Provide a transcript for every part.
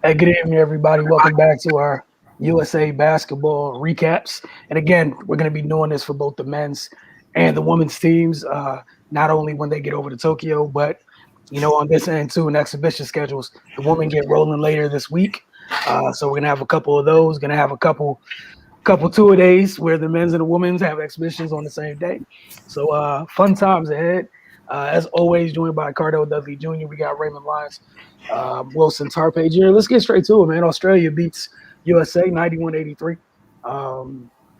Hey, good evening, everybody. Welcome back to our USA basketball recaps. And again, we're going to be doing this for both the men's and the women's teams, not only when they get over to Tokyo, but on this end too, in exhibition schedules. The women get rolling later this week, so we're gonna have a couple of those. Gonna have a couple tour days where the men's and the women's have exhibitions on the same day. So fun times ahead. As always, joined by Cardell Dudley Jr. We got Raymond Lyons, Wilson Tarpage here. Let's get straight to it, man. Australia beats USA 91-83.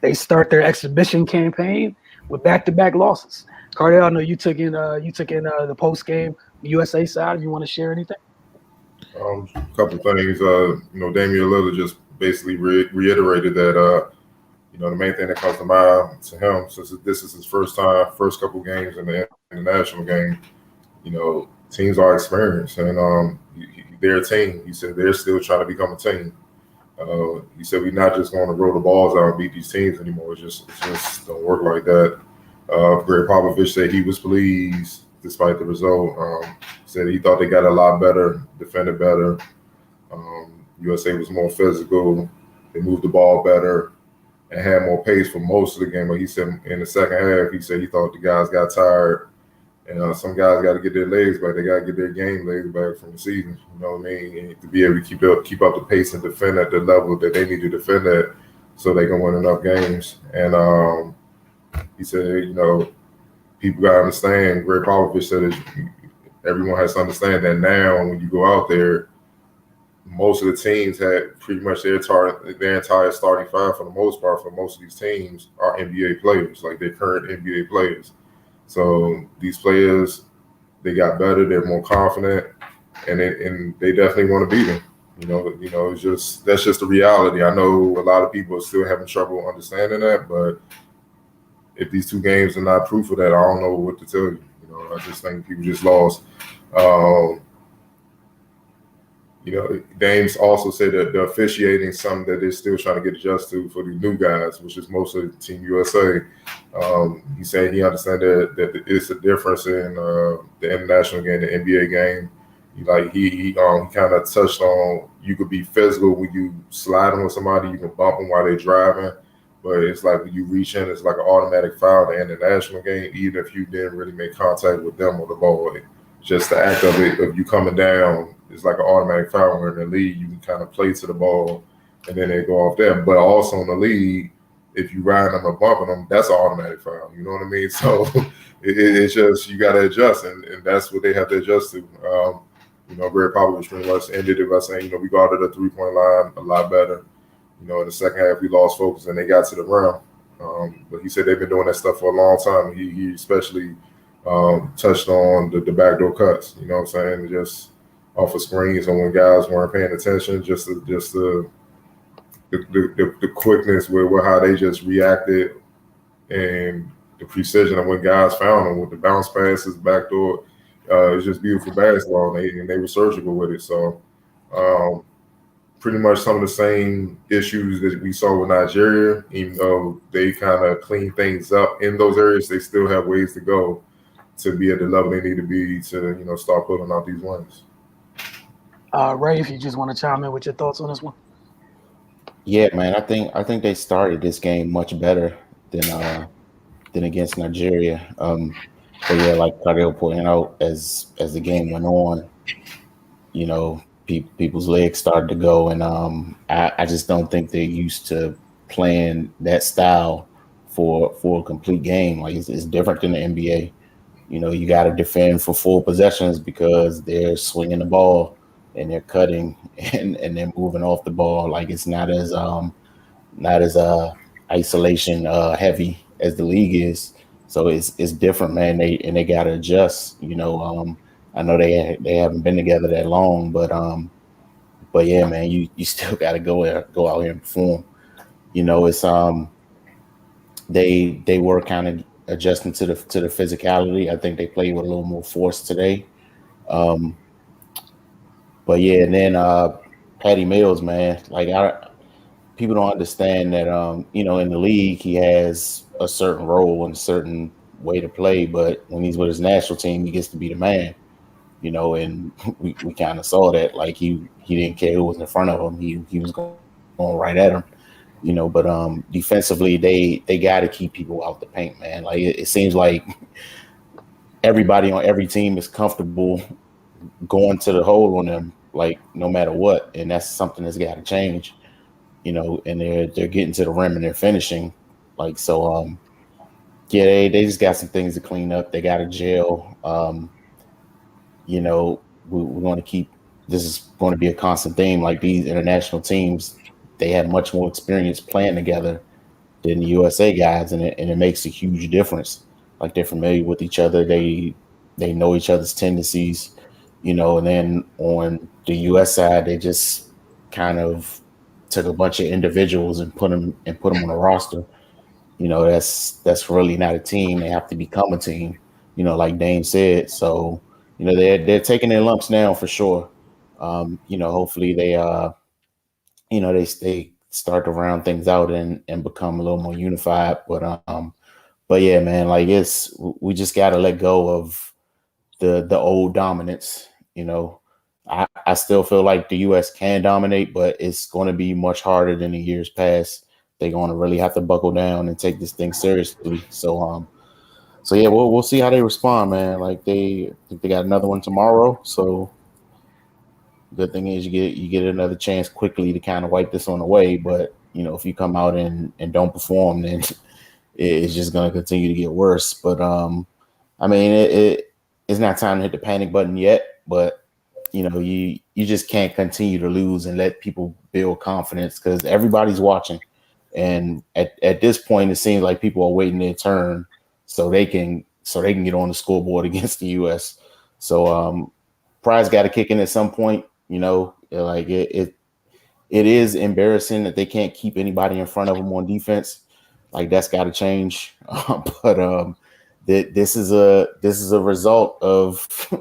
They start their exhibition campaign with back-to-back losses. Cardell, I know you took in the post game USA side. If you want to share anything? A couple of things. Damian Lillard just basically reiterated that. The main thing that comes to mind to him, since this is his first couple games in the international game, teams are experienced, and they're a team. He said they're still trying to become a team. He said we're not just going to roll the balls out and beat these teams anymore. It just don't work like that. Greg Popovich said he was pleased despite the result. Said he thought they got a lot better, defended better. USA was more physical. They moved the ball better and had more pace for most of the game. But he said in the second half, he said he thought the guys got tired. And some guys got to get their legs back. They got to get their game legs back from the season. You know what I mean? And to be able to keep up the pace and defend at the level that they need to defend at so they can win enough games. And he said, people got to understand, Greg Popovich said that everyone has to understand that now when you go out there, most of the teams had pretty much their entire starting five for the most part for most of these teams are NBA players, like their current NBA players. So these players, they got better, they're more confident, and they definitely want to beat them. That's just the reality. I know a lot of people are still having trouble understanding that, but if these two games are not proof of that, I don't know what to tell you. I just think people just lost. Dames also said that the officiating something that they're still trying to get adjusted to for the new guys, which is mostly Team USA. He said he understands that it's a difference in the international game, the NBA game. He kind of touched on you could be physical when you sliding with somebody, you can bump them while they're driving, but it's like when you reach in, it's like an automatic foul in the international game, even if you didn't really make contact with them on the ball. Just the act of it, of you coming down, it's like an automatic foul. Where in the league, you can kind of play to the ball, and then they go off there. But also in the league, if you ride them or bumping them, that's an automatic foul. You know what I mean? So it's just you got to adjust, and that's what they have to adjust to. Greg Popovich pretty much ended it by saying, we guarded the 3-point line a lot better. In the second half, we lost focus, and they got to the rim. But he said they've been doing that stuff for a long time. He especially touched on the backdoor cuts, you know what I'm saying? Just off of screens and when guys weren't paying attention, just the quickness with how they just reacted and the precision of when guys found them with the bounce passes, backdoor. It's just beautiful basketball, and they were surgical with it. So pretty much some of the same issues that we saw with Nigeria, even though they kind of cleaned things up in those areas, they still have ways to go to be at the level they need to be to, start pulling out these wins. Ray, if you just want to chime in with your thoughts on this one. Yeah, man, I think they started this game much better than against Nigeria. But yeah, like Cardell pointed out, as the game went on, people's legs started to go, and I just don't think they're used to playing that style for a complete game. Like it's different than the NBA. You got to defend for full possessions because they're swinging the ball and they're cutting and they're moving off the ball. Like it's not as isolation heavy as the league is. So it's different, man. They got to adjust. I know they haven't been together that long, but yeah, man, you still got to go out here and perform. It's they were kind of adjusting to the physicality. I think they played with a little more force today. But yeah, and then Patty Mills, man, people don't understand that in the league he has a certain role and a certain way to play, but when he's with his national team, he gets to be the man. and we kind of saw that. Like he didn't care who was in front of him. He was going right at him. But defensively they got to keep people out the paint, man. Like it seems like everybody on every team is comfortable going to the hole on them, like no matter what, and that's something that's got to change. And they're getting to the rim and they're finishing, like so. Yeah, they just got some things to clean up. They got to jail. We're going to keep. This is going to be a constant theme. Like these international teams, they have much more experience playing together than the USA guys, and it makes a huge difference. Like they're familiar with each other. They know each other's tendencies, and then on the US side, they just kind of took a bunch of individuals and put them on a roster. That's really not a team. They have to become a team, like Dame said. So, they're taking their lumps now for sure. Hopefully they start to round things out and become a little more unified. But yeah, man, like we just got to let go of the old dominance. I still feel like the U.S. can dominate, but it's going to be much harder than the years past. They're going to really have to buckle down and take this thing seriously. So yeah, we'll see how they respond, man. Like I think they got another one tomorrow. So good thing is you get another chance quickly to kind of wipe this one away. But if you come out and don't perform, then it's just going to continue to get worse. But I mean, it's not time to hit the panic button yet. But you just can't continue to lose and let people build confidence because everybody's watching. And at this point, it seems like people are waiting their turn so they can get on the scoreboard against the U.S. So pride's got to kick in at some point. Like it is embarrassing that they can't keep anybody in front of them on defense. Like that's got to change. But this is a result of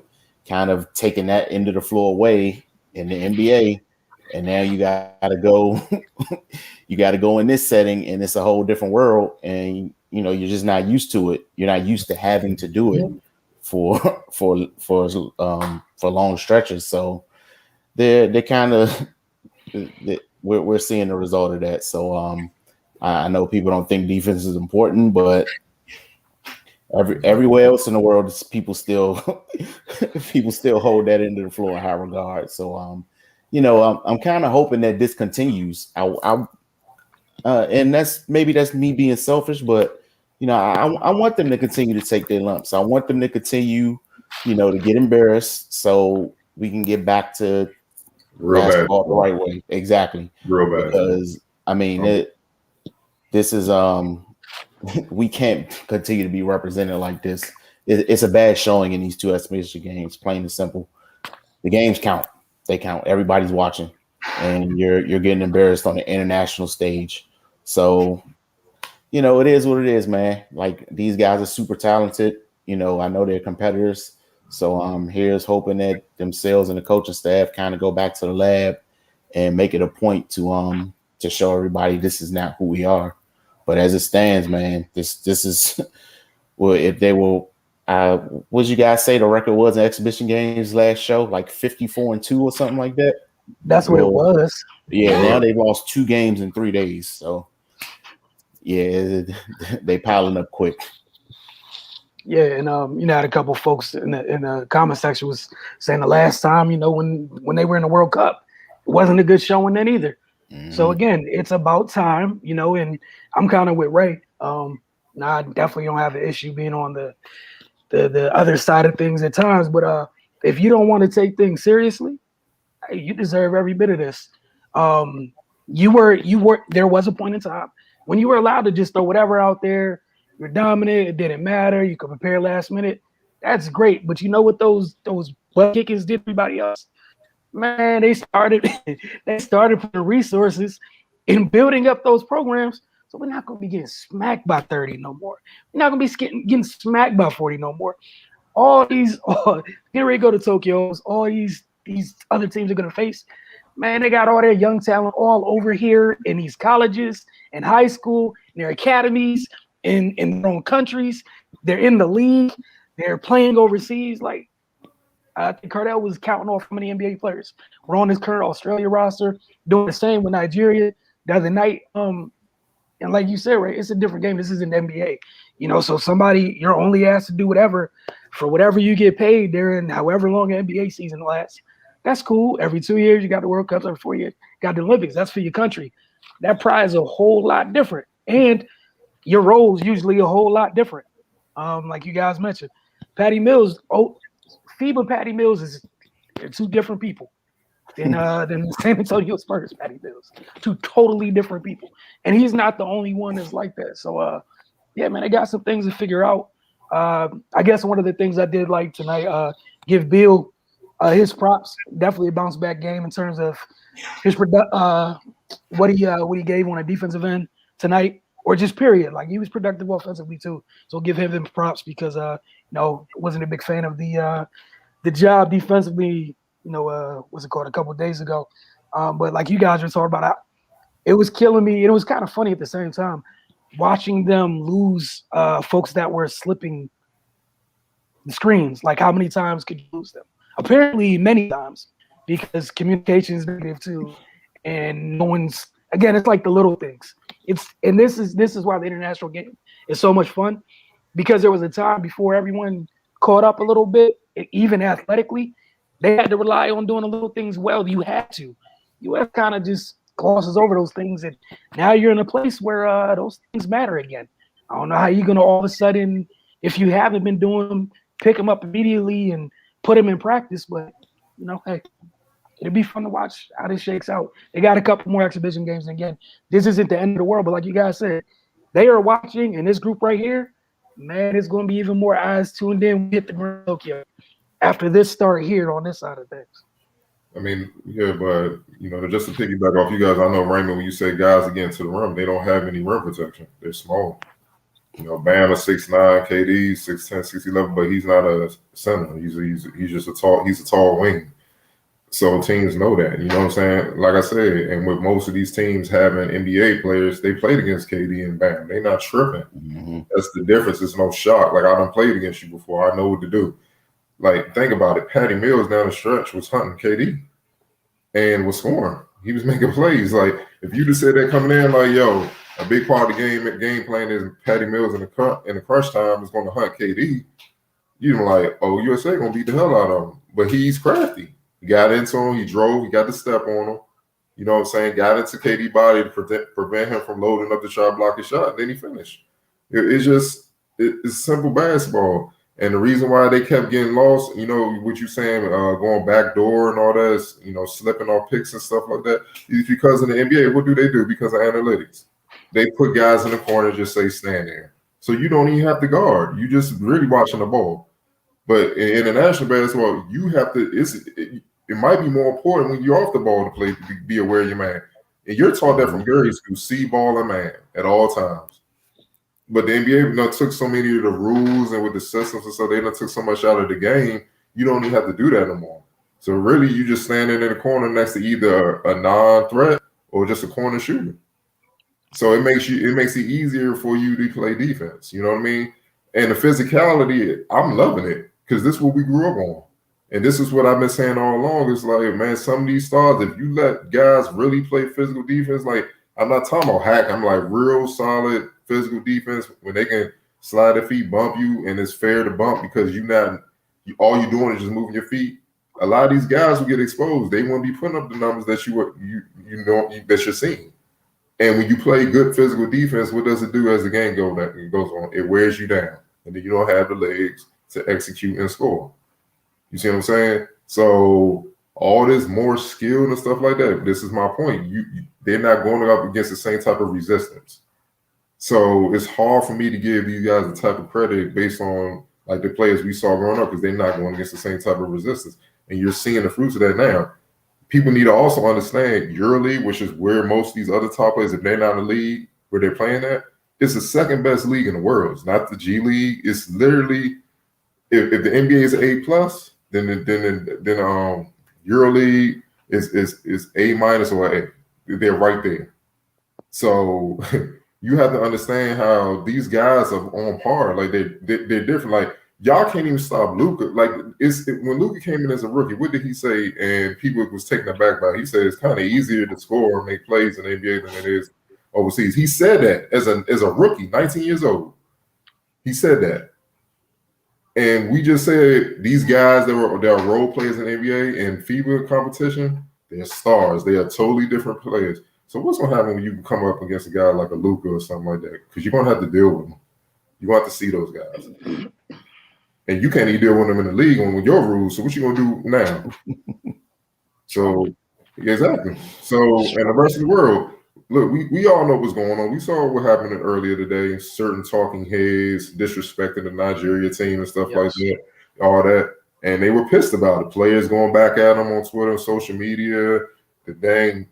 kind of taking that end of the floor away in the NBA. And now you got to go. You got to go in this setting, and it's a whole different world. And you're just not used to it. You're not used to having to do it for long stretches. So they're kind of we're seeing the result of that. So I know people don't think defense is important, but everywhere else in the world, people still hold that end of the floor in high regard. So I'm kind of hoping that this continues. And that's me being selfish, but I want them to continue to take their lumps. I want them to continue, to get embarrassed, so we can get back to Real basketball bad. the right way. Exactly. Real bad. Because I mean, this is we can't continue to be represented like this. It's a bad showing in these two exhibition games. Plain and simple. The games count. They count. Everybody's watching, and you're getting embarrassed on the international stage. So, it is what it is, man. Like these guys are super talented. I know they're competitors. So here's hoping that themselves and the coaching staff kind of go back to the lab and make it a point to show everybody this is not who we are. But as it stands, man, this is well, if they will what did you guys say the record was in exhibition games last show? Like 54-2 or something like that? That's what it was. Yeah, now they've lost 2 games in 3 days. So yeah, they piling up quick. Yeah, and I had a couple folks in the comment section was saying the last time, when they were in the World Cup, it wasn't a good showing then either. Mm-hmm. So again, it's about time, and I'm kind of with Ray. Now I definitely don't have an issue being on the other side of things at times, but if you don't want to take things seriously, hey, you deserve every bit of this. You were there was a point in time when you were allowed to just throw whatever out there. You're dominant. It didn't matter. You could prepare last minute. That's great. But you know what those butt kickers did to everybody else? Man, they started putting resources in building up those programs. So we're not going to be getting smacked by 30 no more. We're not going to be getting smacked by 40 no more. Get ready to go to Tokyo. All these other teams are going to face. Man, they got all their young talent all over here in these colleges and high school, in their academies, in their own countries. They're in the league. They're playing overseas. Like, I think Cardell was counting off how many NBA players were on his current Australia roster, doing the same with Nigeria the other night. And like you said, right, it's a different game. This isn't NBA, so you're only asked to do whatever for whatever you get paid during however long an NBA season lasts. That's cool. Every 2 years, you got the World Cups. Every 4 years, you got the Olympics. That's for your country. That prize is a whole lot different. And your role's usually a whole lot different. Like you guys mentioned, Patty Mills, FIBA Patty Mills they're two different people than the San Antonio Spurs Patty Mills. Two totally different people. And he's not the only one that's like that. So yeah, man, I got some things to figure out. I guess one of the things I did like tonight, give Bill his props. Definitely a bounce back game in terms of his what he gave on a defensive end tonight, or just period. Like, he was productive offensively too. So give him props because wasn't a big fan of the job defensively. What's it called, a couple of days ago. But like you guys were talking about, it was killing me. And it was kind of funny at the same time watching them lose folks that were slipping the screens. Like, how many times could you lose them? Apparently many times, because communication is negative too. And no one's, again, it's like the little things. This is why the international game is so much fun, because there was a time before everyone caught up a little bit, even athletically. They had to rely on doing the little things well. You had to. US kind of just glosses over those things, and now you're in a place where those things matter again. I don't know how you're gonna all of a sudden, if you haven't been doing them, pick them up immediately and put them in practice. But hey, it'd be fun to watch how this shakes out. They got a couple more exhibition games, and again, this isn't the end of the world. But like you guys said, they are watching, and this group right here, man, it's going to be even more eyes tuned in. We hit the ground Tokyo after this start here on this side of things. I mean, yeah, but just to piggyback off you guys, I know, Raymond, when you say guys again to the rim, they don't have any rim protection. They're small. Bam is 6'9", KD 6'10", 6'11", but he's not a center. He's just a tall wing. So teams know that. You know what I'm saying? Like I said, and with most of these teams having NBA players, they played against KD and Bam. They're not tripping. Mm-hmm. That's the difference. It's no shock. Like, I done played against you before. I know what to do. Like, think about it. Patty Mills down the stretch was hunting KD and was scoring. He was making plays. Like, if you just said that coming in, like, yo, a big part of the game plan is Patty Mills in the crunch time is going to hunt KD, you're like, oh, USA going to beat the hell out of him. But he's crafty. He got into him. He drove. He got the step on him. You know what I'm saying? Got into KD body to prevent him from loading up to try to block his shot. And then he finished. It's simple basketball. And the reason why they kept getting lost, what you saying, going back door and all that, slipping off picks and stuff like that, is because in the NBA, what do they do? Because of analytics. They put guys in the corner, just say stand there. So you don't even have to guard. You just really watching the ball. But in international basketball, you have to. It might be more important when you're off the ball to play, to be aware of your man. And you're taught that from grade school: see ball and man at all times. But the NBA took so many of the rules and with the systems and stuff, they took so much out of the game. You don't even have to do that no more. So really, you just standing in the corner next to either a non-threat or just a corner shooter. So it makes it easier for you to play defense. You know what I mean? And the physicality, I'm loving it because this is what we grew up on. And this is what I've been saying all along. It's like, man, some of these stars, if you let guys really play physical defense, like, I'm not talking about hack. I'm like real solid physical defense when they can slide their feet, bump you, and it's fair to bump because all you're doing is just moving your feet. A lot of these guys will get exposed. They won't be putting up the numbers that that you're seeing. And when you play good physical defense, what does it do as the game goes on? It wears you down, and then you don't have the legs to execute and score. You see what I'm saying? So all this more skill and stuff like that. This is my point. They're not going up against the same type of resistance. So it's hard for me to give these guys the type of credit based on like the players we saw growing up because they're not going against the same type of resistance. And you're seeing the fruits of that now. People need to also understand EuroLeague, which is where most of these other top players, if they're not in the league where they're playing at, it's the second best league in the world. It's not the G League. It's literally, if the NBA is A+, then EuroLeague is A- or A. They're right there. So you have to understand how these guys are on par. Like they're different. Like y'all can't even stop Luka. Like when Luka came in as a rookie, what did he say? And people was taken aback by it. He said it's kind of easier to score and make plays in the NBA than it is overseas. He said that as a rookie, 19 years old. He said that. And we just said these guys that are role players in the NBA and FIBA competition, they're stars. They are totally different players. So what's gonna happen when you come up against a guy like a Luka or something like that? Because you're gonna have to deal with them. You're gonna have to see those guys. And you can't even deal with them in the league with your rules. So what you gonna do now? So exactly. So and the rest of the world, look, we all know what's going on. We saw what happened earlier today. Certain talking heads disrespecting the Nigeria team and stuff like that, all that. And they were pissed about it. Players going back at them on Twitter and social media. The dang,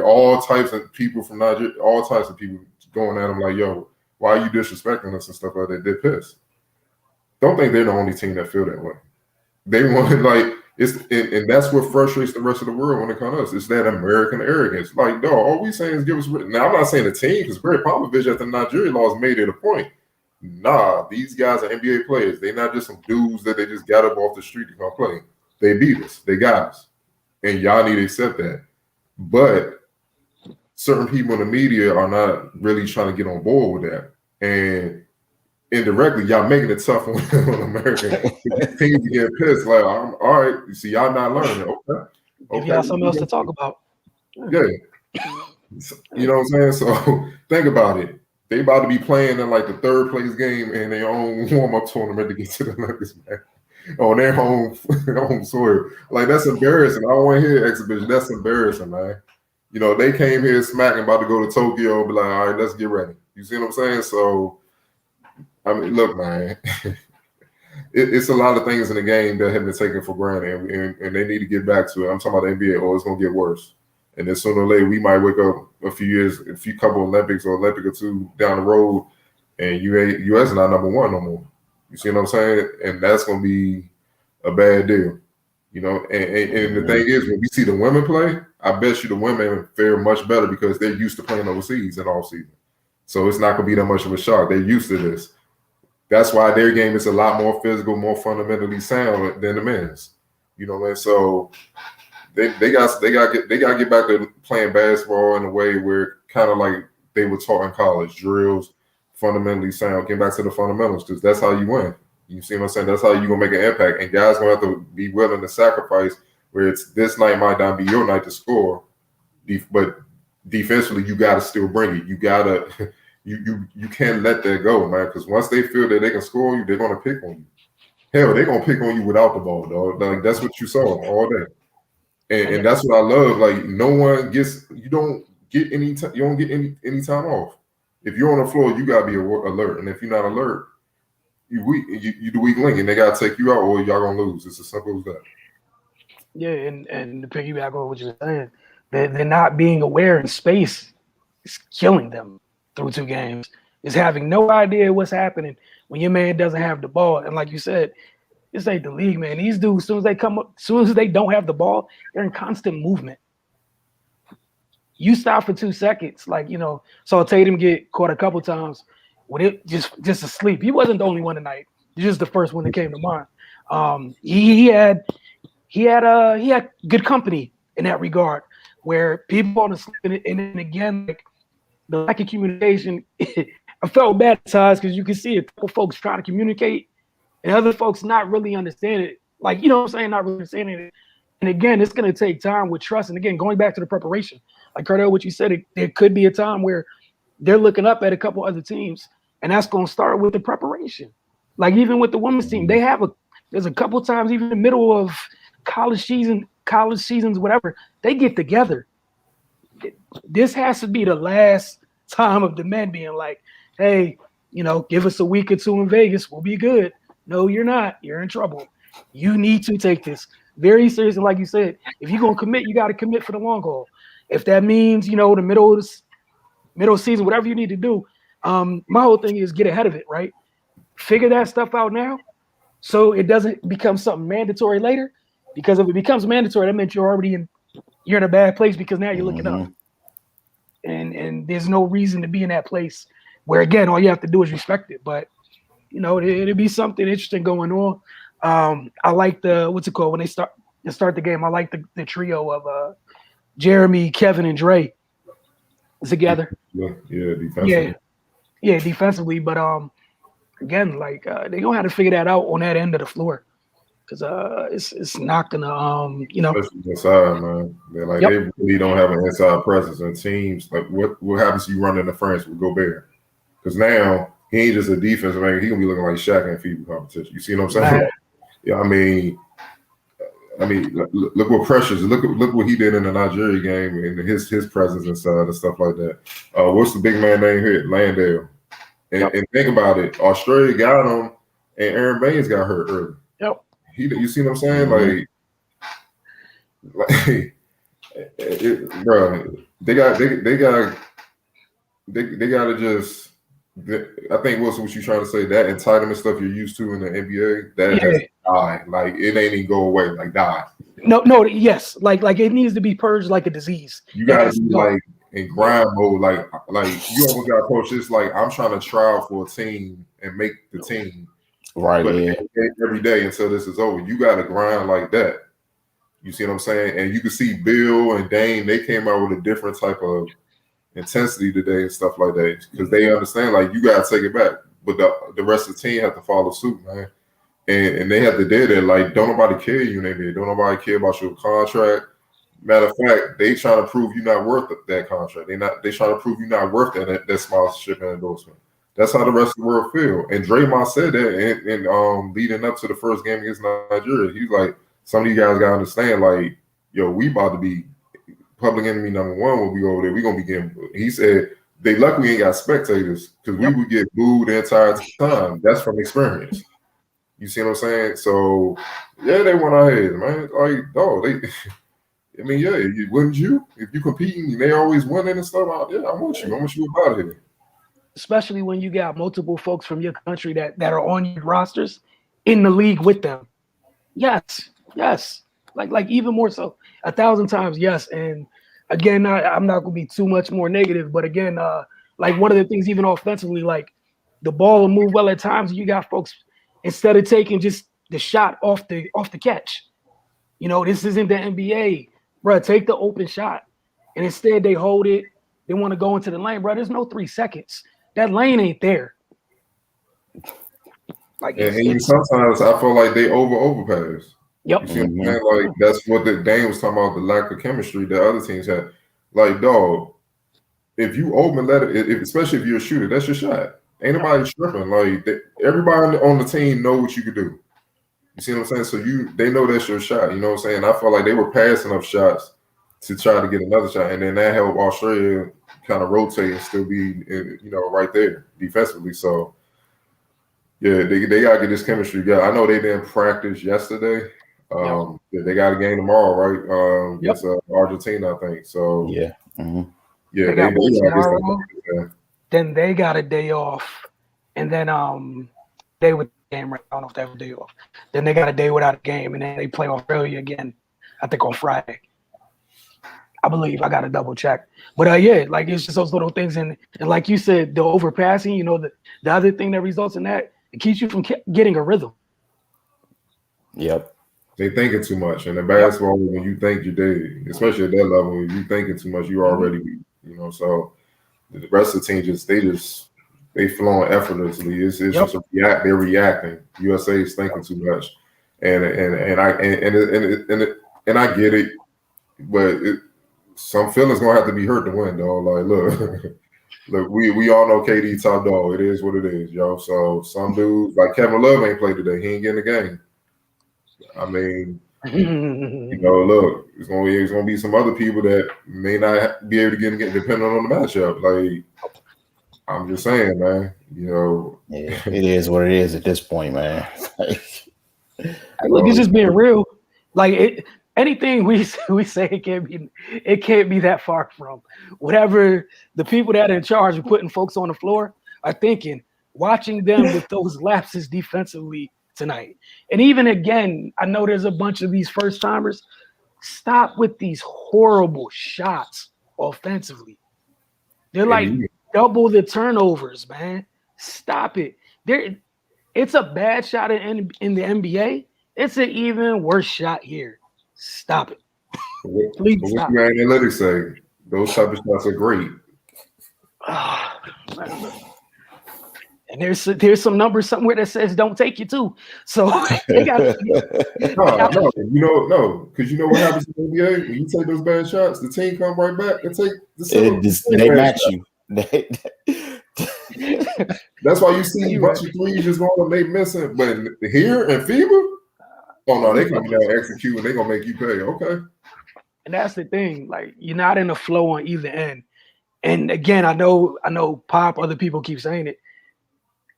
all types of people from Nigeria, all types of people going at them like, yo, why are you disrespecting us and stuff like that? They're pissed. Don't think they're the only team that feel that way. They want like and that's what frustrates the rest of the world when it comes to us. It's that American arrogance. Like, no, all we saying is give us. Now, I'm not saying the team because Greg Popovich at the Nigeria laws made it a point. Nah, these guys are NBA players. They're not just some dudes that they just got up off the street to come play. They beat us. They got us, and y'all need to accept that. But certain people in the media are not really trying to get on board with that, and indirectly, y'all making it tough on American teams to get pissed. Like, all right, you see, y'all not learning. Okay. Give y'all something else to talk about. Yeah. You know what I'm saying? So think about it. They about to be playing in like the third place game in their own warm-up tournament to get to the Olympics, man. On their home soil. Like, that's embarrassing. I don't want to hear exhibition. That's embarrassing, man. You know, they came here smacking, about to go to Tokyo and be like, all right, let's get ready. You see what I'm saying? So I mean, look, man, it's a lot of things in the game that have been taken for granted, and they need to get back to it. I'm talking about the NBA. Oh, it's going to get worse. And then sooner or later, we might wake up a couple Olympics or Olympic or two down the road, and U.S. is not number one no more. You see what I'm saying? And that's going to be a bad deal. You know, and the thing is, when we see the women play, I bet you the women fare much better because they're used to playing overseas in all season. So it's not going to be that much of a shock. They're used to this. That's why their game is a lot more physical, more fundamentally sound than the men's. You know what I mean? So they got to get back to playing basketball in a way where kind of like they were taught in college, drills, fundamentally sound. Get back to the fundamentals because that's how you win. You see what I'm saying? That's how you're gonna make an impact. And guys gonna have to be willing to sacrifice where it's this night might not be your night to score, but defensively you got to still bring it. You gotta. You can't let that go, man, because once they feel that they can score on you, they're going to pick on you. Hell, they're going to pick on you without the ball, dog. Like, that's what you saw all day. And that's what I love. Like, no one gets – you don't get any time off. If you're on the floor, you got to be alert. And if you're not alert, you the weak link, and they got to take you out or y'all going to lose. It's as simple as that. Yeah, and to piggyback on what you're saying, they're not being aware in space is killing them. Through 2 games is having no idea what's happening when your man doesn't have the ball. And like you said, this ain't the league, man. These dudes, as soon as they come up, as soon as they don't have the ball, they're in constant movement. You stop for 2 seconds, like, you know, saw Tatum get caught a couple times with it just asleep. He wasn't the only one tonight. He's just the first one that came to mind. He had good company in that regard, where people on the sleep and then again, like, the lack of communication, I felt bad at times because you can see a couple folks trying to communicate and other folks not really understand it. Like, you know what I'm saying? Not really understanding it. And again, it's going to take time with trust. And again, going back to the preparation, like Cardell, what you said, there could be a time where they're looking up at a couple other teams, and that's going to start with the preparation. Like even with the women's team, there's a couple times, even in the middle of college seasons, whatever, they get together. This has to be the last time of the men being like, hey, you know, give us a week or 2 in Vegas. We'll be good. No, you're not. You're in trouble. You need to take this very seriously. Like you said, if you're going to commit, you got to commit for the long haul. If that means, you know, the middle season, whatever you need to do, my whole thing is get ahead of it, right? Figure that stuff out now so it doesn't become something mandatory later. Because if it becomes mandatory, that means you're in a bad place because now you're looking up. And there's no reason to be in that place where, again, all you have to do is respect it. But it'll be something interesting going on. I like the what's it called when they start the game. I like the trio of Jeremy, Kevin, and Dre together. Yeah, defensively. Yeah, defensively. But again, like they gonna have to figure that out on that end of the floor because it's not gonna Especially inside, man. They really don't have an inside presence, and teams like what happens if you run interference with Gobert? Because now he ain't just a defensive man; he gonna be looking like Shaq in FIBA competition. You see what I'm saying? Man. Yeah, I mean, look what Precious. Look what he did in the Nigeria game and his presence inside and stuff like that. What's the big man name here? Landale. And think about it. Australia got him, and Aaron Baines got hurt early. Yep. You see what I'm saying? Bro, they got to just. I think what you're trying to say, that entitlement stuff you're used to in the NBA, that has to die. Like it ain't even go away. Like die. No, yes. Like it needs to be purged like a disease. You gotta be like in grind mode, like you almost gotta approach this like I'm trying to try for a team and make the team. Right. Every day until this is over. You gotta grind like that. You see what I'm saying? And you can see Bill and Dane, they came out with a different type of intensity today and stuff like that because they understand like you gotta take it back, but the rest of the team have to follow suit, man. And they have to do that. Like don't nobody care you, maybe don't nobody care about your contract. Matter of fact, they trying to prove you're not worth that contract. They trying to prove you're not worth that sponsorship and endorsement. That's how the rest of the world feel. And Draymond said that and leading up to the first game against Nigeria, he's like, some of you guys gotta understand, like, yo, we about to be public enemy number one when we go over there. We gonna be getting. He said they luckily ain't got spectators because we would get booed the entire time. That's from experience. You see what I'm saying? So yeah, they went ahead, man. Like, they. I mean, yeah, wouldn't you? If you competing, they always winning and stuff. Yeah, I want you about here. Especially when you got multiple folks from your country that are on your rosters in the league with them. Yes. Like even more so, 1,000 times yes. And again, I'm not gonna be too much more negative, but again, like one of the things even offensively, like the ball will move well at times. You got folks instead of taking just the shot off the catch. This isn't the NBA, bro. Take the open shot, and instead they hold it. They want to go into the lane, bro. There's no 3 seconds. That lane ain't there. Like, and sometimes I feel like they overpass. Yep. You see what I'm saying? Like that's what the Dane was talking about, the lack of chemistry that other teams had. Like, dog, if you open especially if you're a shooter, that's your shot. Ain't nobody tripping. Like everybody on the team know what you can do. You see what I'm saying? So they know that's your shot. You know what I'm saying? I felt like they were passing up shots to try to get another shot, and then that helped Australia kind of rotate and still be, right there defensively. So yeah, they gotta get this chemistry together. I know they didn't practice yesterday. They got a game tomorrow, right? Against Argentina, I think. So yeah, yeah, then they got a day off, and then they would game. I don't know if they have a day off. Then they got a day without a game, and then they play Australia again. I think on Friday. I believe. I got to double check. But yeah, like it's just those little things, and like you said, the overpassing. The other thing that results in that, it keeps you from getting a rhythm. Yep. They thinking too much, and in basketball, when you think you're dead, especially at that level, if you thinking too much, you already, So the rest of the team they flowing effortlessly. It's just they're reacting. USA is thinking too much, and I get it, but some feelings gonna have to be hurt to win, though. Like, look, we all know KD top dog. It is what it is, yo. So some dudes like Kevin Love ain't played today. He ain't getting the game. I mean, look, it's gonna be some other people that may not be able to get depending on the matchup. Like, I'm just saying, man. Yeah, it is what it is at this point, man. Look, it's just being real. Like anything we say, it can't be that far from whatever the people that are in charge of putting folks on the floor are thinking. Watching them with those lapses defensively tonight. And even again, I know there's a bunch of these first timers. Stop with these horrible shots offensively. They're like double the turnovers, man. Stop it. It's a bad shot in the NBA. It's an even worse shot here. Stop it. Please What stop. you analytics say? Those type of shots are great. And there's some number somewhere that says don't take you too. So they got No, no, because you know what happens in the NBA when you take those bad shots, the team come right back and take they match you. That's why you see a bunch of threes just going and they missing. But here in FIBA, oh no, they coming down execute and they gonna make you pay. Okay. And that's the thing. Like you're not in a flow on either end. And again, I know Pop, other people keep saying it.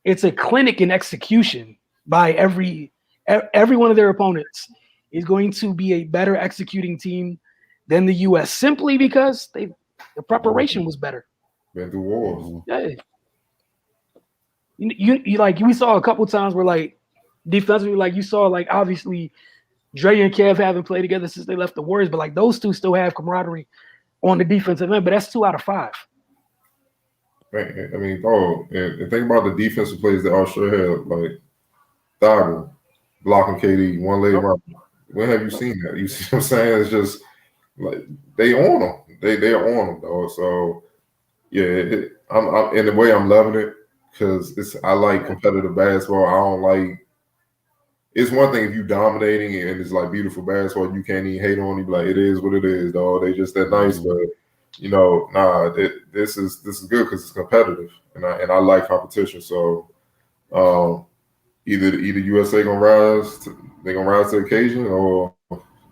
It's a clinic in execution by every one of their opponents is going to be a better executing team than the US simply because the preparation was better. Been through wars. Yeah. You like we saw a couple times where like defensively, like you saw like obviously Dre and Kev haven't played together since they left the Warriors, but like those two still have camaraderie on the defensive end, but that's 2 out of 5. Man, I mean, and think about the defensive plays that Australia had, like Thibault blocking KD, one leg right. When have you seen that? You see what I'm saying? It's just like they on them. They are on them though. So yeah, I'm in the way I'm loving it because I like competitive basketball. I don't like. It's one thing if you dominating and it's like beautiful basketball, you can't even hate on. You be like, it is what it is, dog. They just that nice, but. This is good because it's competitive, and I like competition. So, either USA gonna rise to the occasion, or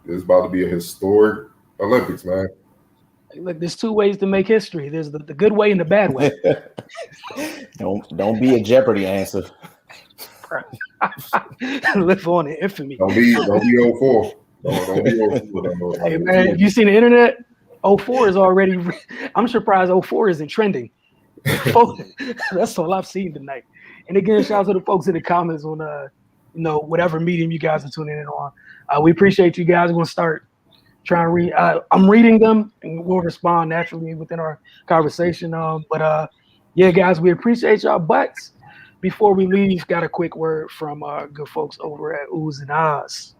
it's about to be a historic Olympics, man. Look, there's 2 ways to make history. There's the good way and the bad way. Don't be a Jeopardy answer. Live on in infamy. Don't be 04. Don't be 04. Hey man, have you seen the internet? 04 is already. I'm surprised 04 isn't trending. That's all I've seen tonight. And again, shout out to the folks in the comments on whatever medium you guys are tuning in on. We appreciate you guys. We're gonna start trying to read. I'm reading them, and we'll respond naturally within our conversation. Yeah, guys, we appreciate y'all. But before we leave, got a quick word from our good folks over at Oohs and Ahs.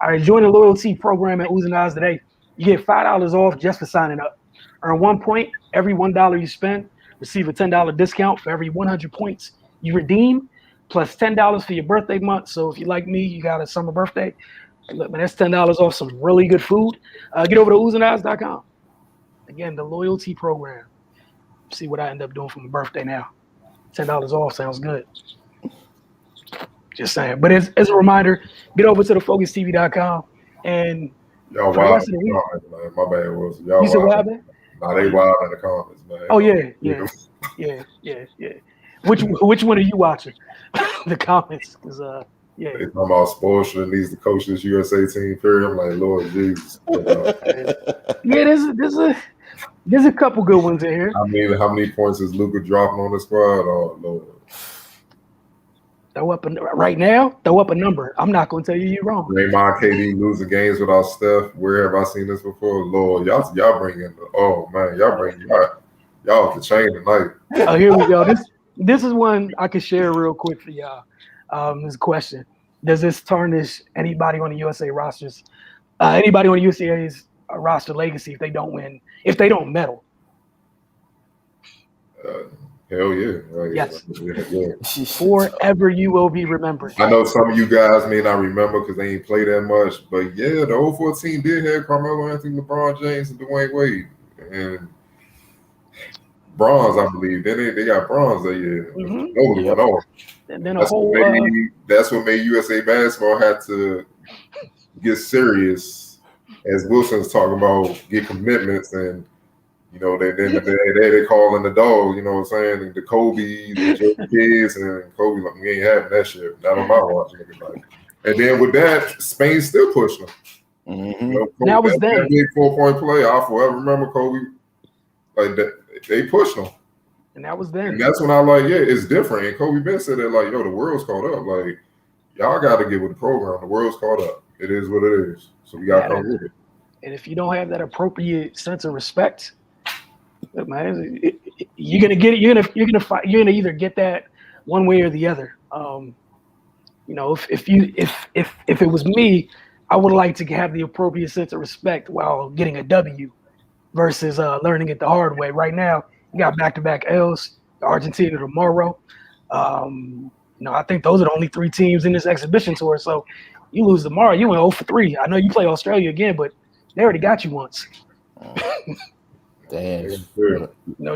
All right, join the loyalty program at Oohs and Ahs today. You get $5 off just for signing up. Earn 1 point every $1 you spend. Receive a $10 discount for every 100 points you redeem, plus $10 for your birthday month. So if you like me, you got a summer birthday. Look, man, that's $10 off some really good food. Get over to oozandahs.com. Again, the loyalty program. See what I end up doing for my birthday now. $10 off sounds good. Just saying. But as a reminder, get over to thefocustv.com and y'all wild in the comments, man. My bad was y'all. You said what happened? Nah, they wild in the comments, man. Oh yeah. Which one are you watching? The comments, because They talking about Spoelstra needs to coach this USA team. Period. I'm like, Lord Jesus. Yeah, there's a couple good ones in here. I mean, how many points is Luka dropping on the squad? Oh Lord. Throw up right now. Throw up a number. I'm not going to tell you you're wrong. Draymond, KD losing games without Steph. Where have I seen this before? Lord, y'all bring in y'all the chain tonight. Oh, here we go. This is one I can share real quick for y'all. This question: does this tarnish anybody on the USA rosters? Anybody on the USA's roster legacy if they don't win? If they don't medal? Hell yeah. Yes. Yeah. Forever you will be remembered. I know some of you guys may not remember because they ain't play that much, but yeah, the 04 team did have Carmelo Anthony, LeBron James, and Dwayne Wade. And bronze, I believe. Then they got bronze that year. Nobody went on. And then that's what made USA basketball had to get serious, as Wilson's talking about, get commitments and they call in the dog, you know what I'm saying? The Kobe, the Joe kids, and Kobe, like, we ain't having that shit. Not on my watch. And then with that, Spain still pushing them. Mm-hmm. That was them. That big 4-point play. I'll forever remember Kobe. Like that, they pushed them. And that was them. And that's when I it's different. And Kobe Ben said that, like, yo, the world's caught up. Like, y'all got to get with the program. The world's caught up. It is what it is. So we got to come with it. And if you don't have that appropriate sense of respect, look, man, you're gonna get it. You're gonna either get that one way or the other. You know, if it was me, I would like to have the appropriate sense of respect while getting a W versus learning it the hard way. Right now, you got back-to-back L's, Argentina tomorrow. I think those are the only 3 teams in this exhibition tour. So you lose tomorrow, you went 0 for 3. I know you play Australia again, but they already got you once. Damn.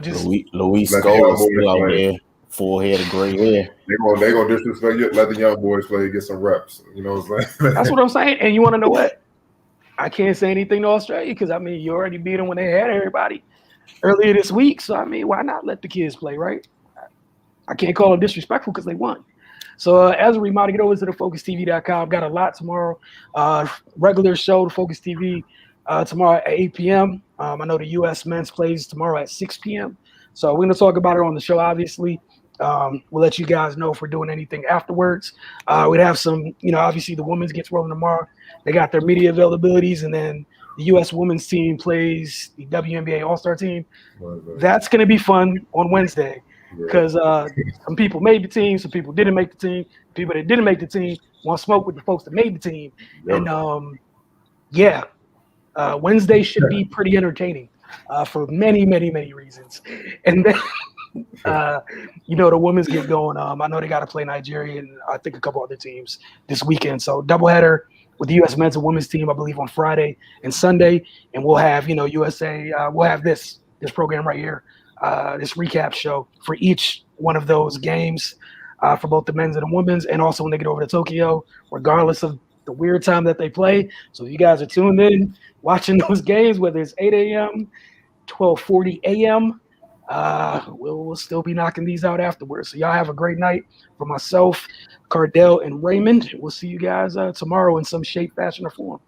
Just Luis Let the young Scolari still out boys play. there, full head of gray hair. They gonna disrespect you. Let the young boys play, get some reps. You know what I'm saying? that's what I'm saying. And you want to know what? I can't say anything to Australia because, I mean, you already beat them when they had everybody earlier this week. So, I mean, why not let the kids play, right? I can't call them disrespectful because they won. So, as a reminder, get over to the FocusTV.com. Got a lot tomorrow. Regular show, the Focus TV, tomorrow at 8 p.m. I know the U.S. men's plays tomorrow at 6 p.m. So, we're going to talk about it on the show, obviously. We'll let you guys know if we're doing anything afterwards. We'd have some, obviously the women's gets rolling tomorrow. They got their media availabilities, and then the U.S. women's team plays the WNBA All-Star team. That's going to be fun on Wednesday because some people made the team, some people didn't make the team. People that didn't make the team want to smoke with the folks that made the team. Yep. And, Wednesday should be pretty entertaining for many, many, many reasons. And then the women's get going. I know they got to play Nigeria and I think a couple other teams this weekend. So doubleheader with the U.S. men's and women's team, I believe, on Friday and Sunday. And we'll have, USA. We'll have this program right here, this recap show for each one of those games for both the men's and the women's, and also when they get over to Tokyo, regardless of the weird time that they play. So if you guys are tuned in, watching those games, whether it's 8 a.m., 12:40 a.m., we'll still be knocking these out afterwards. So y'all have a great night. For myself, Cardell, and Raymond, we'll see you guys tomorrow in some shape, fashion, or form.